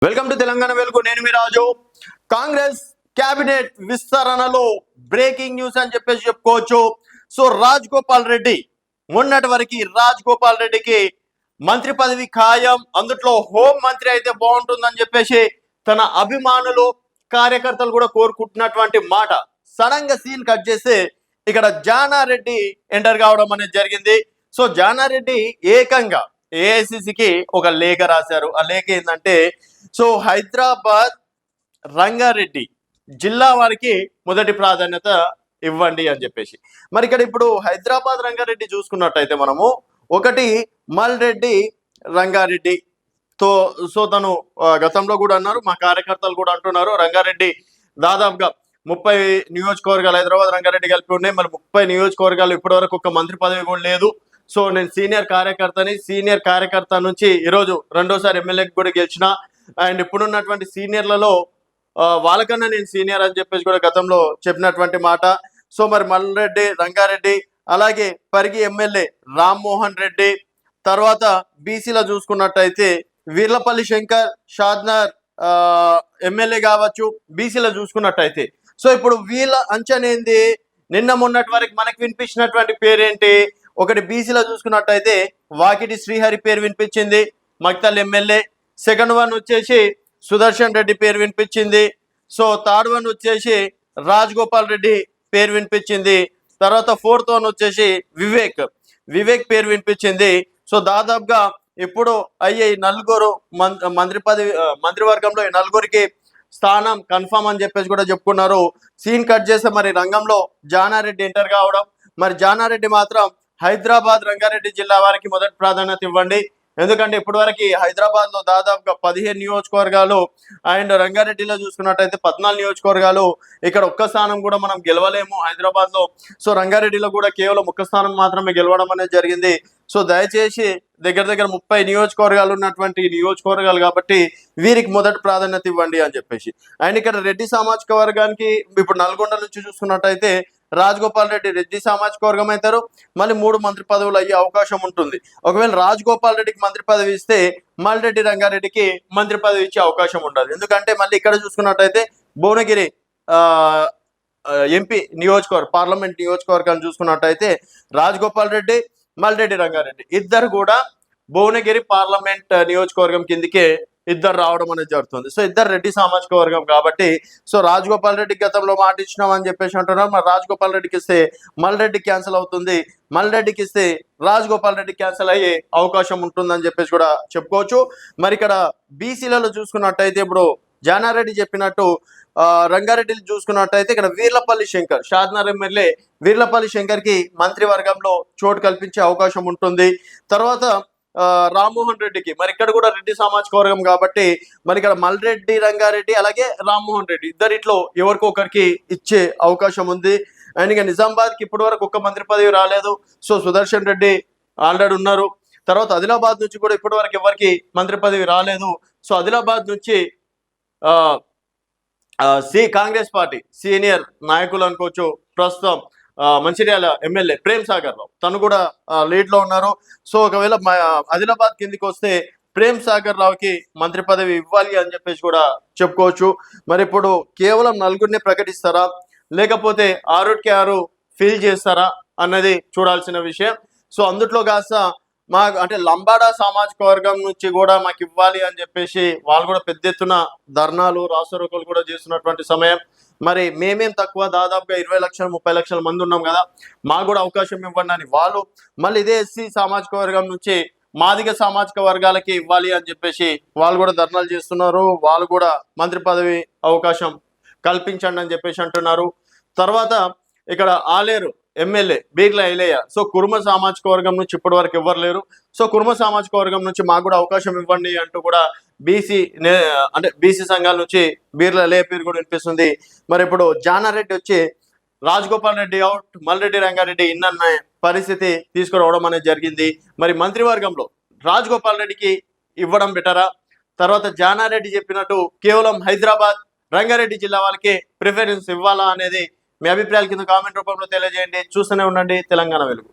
Welcome to Telangana వెలుగు. నేను మీ రాజు. Congress cabinet విస్తరణలో బ్రేకింగ్ న్యూస్ అని చెప్పేసి చెప్పుకోవచ్చు. సో రాజ్ గోపాల్ రెడ్డి మొన్నటి వరకు రాజ్ గోపాల్ రెడ్డికి మంత్రి పదవి ఖాయం, అందుట్లో హోం మంత్రి అయితే బాగుంటుందని చెప్పేసి తన అభిమానులు కార్యకర్తలు కూడా కోరుకుంటున్నటువంటి మాట. సడన్ గా సీన్ కట్ చేస్తే ఇక్కడ జానారెడ్డి ఎంటర్ కావడం అనేది జరిగింది. సో జానారెడ్డి ఏకంగా ఏఐసిసికి ఒక లేఖ రాశారు. ఆ లేఖ ఏంటంటే, సో హైదరాబాద్ రంగారెడ్డి జిల్లా వారికి మొదటి ప్రాధాన్యత ఇవ్వండి అని చెప్పేసి. మరి ఇక్కడ ఇప్పుడు హైదరాబాద్ రంగారెడ్డి చూసుకున్నట్టయితే మనము ఒకటి మల్రెడ్డి రంగారెడ్డి తో సో తను గతంలో కూడా అన్నారు, మా కార్యకర్తలు కూడా అంటున్నారు, రంగారెడ్డి దాదాపుగా 30 నియోజకవర్గాలు హైదరాబాద్ రంగారెడ్డి కలిపి ఉన్నాయి. మరి 30 నియోజకవర్గాలు ఇప్పటి వరకు ఒక మంత్రి పదవి కూడా లేదు. సో నేను సీనియర్ కార్యకర్త నుంచి ఈరోజు రెండోసారి ఎమ్మెల్యేకి కూడా గెలిచిన. అండ్ ఇప్పుడున్నటువంటి సీనియర్లలో వాళ్ళకన్నా నేను సీనియర్ అని చెప్పేసి కూడా గతంలో చెప్పినటువంటి మాట. సో మరి మల్రెడ్డి రంగారెడ్డి, అలాగే పరిగి ఎమ్మెల్యే రామ్మోహన్ రెడ్డి, తర్వాత బీసీలో చూసుకున్నట్టయితే వీర్లపల్లి శంకర్, షాద్నర్ ఎమ్మెల్యే కావచ్చు బీసీలో చూసుకున్నట్టయితే. సో ఇప్పుడు వీళ్ళ అంచనేంది, నిన్న మొన్నటి వరకు మనకు వినిపించినటువంటి పేరేంటి, ఒకటి బీసీలో చూసుకున్నట్టయితే వాకిటి శ్రీహరి పేరు వినిపించింది, మక్తల్ ఎమ్మెల్యే. సెకండ్ వన్ వచ్చేసి సుదర్శన్ రెడ్డి పేరు వినిపించింది. సో థర్డ్ వన్ వచ్చేసి రాజ్ గోపాల్ రెడ్డి పేరు వినిపించింది. తర్వాత ఫోర్త్ వన్ వచ్చేసి వివేక్ పేరు వినిపించింది. సో దాదాపుగా ఇప్పుడు అయ్యే నలుగురు మంత్రివర్గంలో ఈ నలుగురికి స్థానం కన్ఫర్మ్ అని చెప్పేసి కూడా చెప్పుకున్నారు. సీన్ కట్ చేస్తే మరి రంగంలో జానారెడ్డి ఎంటర్ కావడం, మరి జానారెడ్డి మాత్రం హైదరాబాద్ రంగారెడ్డి జిల్లా వారికి మొదటి ప్రాధాన్యత ఇవ్వండి. ఎందుకంటే ఇప్పటి వరకు హైదరాబాద్ లో దాదాపుగా 15 నియోజకవర్గాలు అండ్ రంగారెడ్డిలో చూసుకున్నట్టయితే 14 నియోజకవర్గాలు. ఇక్కడ ఒక్క స్థానం కూడా మనం గెలవలేము హైదరాబాద్ లో. సో రంగారెడ్డిలో కూడా కేవలం ఒక్క స్థానం మాత్రమే గెలవడం అనేది జరిగింది. సో దయచేసి దగ్గర 30 నియోజకవర్గాలు ఉన్నటువంటి నియోజకవర్గాలు కాబట్టి వీరికి మొదటి ప్రాధాన్యత ఇవ్వండి అని చెప్పేసి. అండ్ ఇక్కడ రెడ్డి సామాజిక వర్గానికి ఇప్పుడు నల్గొండ నుంచి చూసుకున్నట్టయితే రాజ్ గోపాల్ రెడ్డి రెడ్డి సామాజిక వర్గం అవుతారు. మళ్ళీ 3 మంత్రి పదవులు అయ్యే అవకాశం ఉంటుంది. ఒకవేళ రాజ్ గోపాల్ రెడ్డికి మంత్రి పదవి ఇస్తే మల్రెడ్డి రంగారెడ్డికి మంత్రి పదవి ఇచ్చే అవకాశం ఉండదు. ఎందుకంటే మళ్ళీ ఇక్కడ చూసుకున్నట్టయితే భువనగిరి ఎంపీ పార్లమెంట్ నియోజకవర్గాన్ని చూసుకున్నట్టయితే రాజ్ గోపాల్ రెడ్డి, మల్రెడ్డి రంగారెడ్డి ఇద్దరు కూడా భువనగిరి పార్లమెంట్ నియోజకవర్గం కిందికే ఇద్దరు రావడం అనేది జరుగుతుంది. సో ఇద్దరు రెడ్డి సామాజిక వర్గం కాబట్టి సో రాజ్ గోపాల్ రెడ్డికి గతంలో మాట ఇచ్చినాం అని చెప్పేసి అంటున్నారు. మరి రాజ్ గోపాల్ రెడ్డికి ఇస్తే మల్రెడ్డి క్యాన్సిల్ అవుతుంది, మల్రెడ్డికి ఇస్తే రాజ్ గోపాల్ రెడ్డి క్యాన్సిల్ అయ్యే అవకాశం ఉంటుందని చెప్పేసి కూడా చెప్పుకోవచ్చు. మరి ఇక్కడ బీసీలలో చూసుకున్నట్టయితే ఇప్పుడు జానారెడ్డి చెప్పినట్టు రంగారెడ్డిని చూసుకున్నట్టయితే ఇక్కడ వీర్లపల్లి శంకర్, షాద్నగర్ ఎమ్మెల్యే వీర్లపల్లి శంకర్ కి మంత్రివర్గంలో చోటు కల్పించే అవకాశం ఉంటుంది. తర్వాత రామ్మోహన్ రెడ్డికి, మరి ఇక్కడ కూడా రెడ్డి సామాజిక వర్గం కాబట్టి మరి ఇక్కడ మల్రెడ్డి రంగారెడ్డి అలాగే రామ్మోహన్ రెడ్డి ఇద్దరిట్లో ఎవరికో ఒకరికి ఇచ్చే అవకాశం ఉంది. అండ్ ఇక నిజామాబాద్కి ఇప్పటి వరకు ఒక్క మంత్రి పదవి రాలేదు. సో సుదర్శన్ రెడ్డి ఆల్రెడీ ఉన్నారు. తర్వాత ఆదిలాబాద్ నుంచి కూడా ఇప్పటి వరకు ఎవరికి మంత్రి పదవి రాలేదు. సో ఆదిలాబాద్ నుంచి కాంగ్రెస్ పార్టీ సీనియర్ నాయకులు అనుకోవచ్చు, ప్రస్తుతం మంచిర్యాల ఎమ్మెల్యే ప్రేమ్ సాగర్ రావు తను కూడా లీడ్ లో ఉన్నారు. సో ఒకవేళ ఆదిలాబాద్ కిందికి వస్తే ప్రేమ్ సాగర్ రావుకి మంత్రి పదవి ఇవ్వాలి అని చెప్పేసి కూడా చెప్పుకోవచ్చు. మరి ఇప్పుడు కేవలం నలుగురిని ప్రకటిస్తారా లేకపోతే 6 ఫిల్ చేస్తారా అన్నది చూడాల్సిన విషయం. సో అందుట్లో కాస్త అంటే లంబాడా సామాజిక వర్గం నుంచి కూడా మాకు ఇవ్వాలి అని చెప్పేసి వాళ్ళు కూడా పెద్ద ఎత్తున ధర్నాలు రాస్తారోకోలు కూడా చేస్తున్నటువంటి సమయం. మరి మేమేం తక్కువ, దాదాపుగా 20 లక్షలు 30 లక్షల మంది ఉన్నాం కదా, మాకు కూడా అవకాశం ఇవ్వండి అని వాళ్ళు. మళ్ళీ ఇదే ఎస్సీ సామాజిక వర్గం నుంచి మాదిగ సామాజిక వర్గాలకి ఇవ్వాలి అని చెప్పేసి వాళ్ళు కూడా ధర్నాలు చేస్తున్నారు. వాళ్ళు కూడా మంత్రి పదవి అవకాశం కల్పించండి అని చెప్పేసి అంటున్నారు. తర్వాత ఇక్కడ ఆలేరు ఎమ్మెల్యే బీర్ల ఐలయ్య, సో కుర్మ సామాజిక వర్గం నుంచి ఇప్పటి వరకు ఎవ్వరు లేరు. సో కుర్మ సామాజిక వర్గం నుంచి మాకు కూడా అవకాశం ఇవ్వండి అంటూ కూడా బీసీ సంఘాల నుంచి బీర్ల ఐలయ్య పేరు కూడా వినిపిస్తుంది. మరి ఇప్పుడు జానారెడ్డి వచ్చి రాజ్ గోపాల్ రెడ్డి అవుట్, మల్రెడ్డి రంగారెడ్డి ఇన్న పరిస్థితి తీసుకురావడం అనేది జరిగింది. మరి మంత్రివర్గంలో రాజ్ గోపాల్ రెడ్డికి ఇవ్వడం బెటరా, తర్వాత జానారెడ్డి చెప్పినట్టు కేవలం హైదరాబాద్ రంగారెడ్డి జిల్లా వాళ్ళకి ప్రిఫరెన్స్ ఇవ్వాలా అనేది మీ అభిప్రాయాల కింద కామెంట్ రూపంలో తెలియజేయండి. చూస్తూనే ఉండండి తెలంగాణ వెలుగు.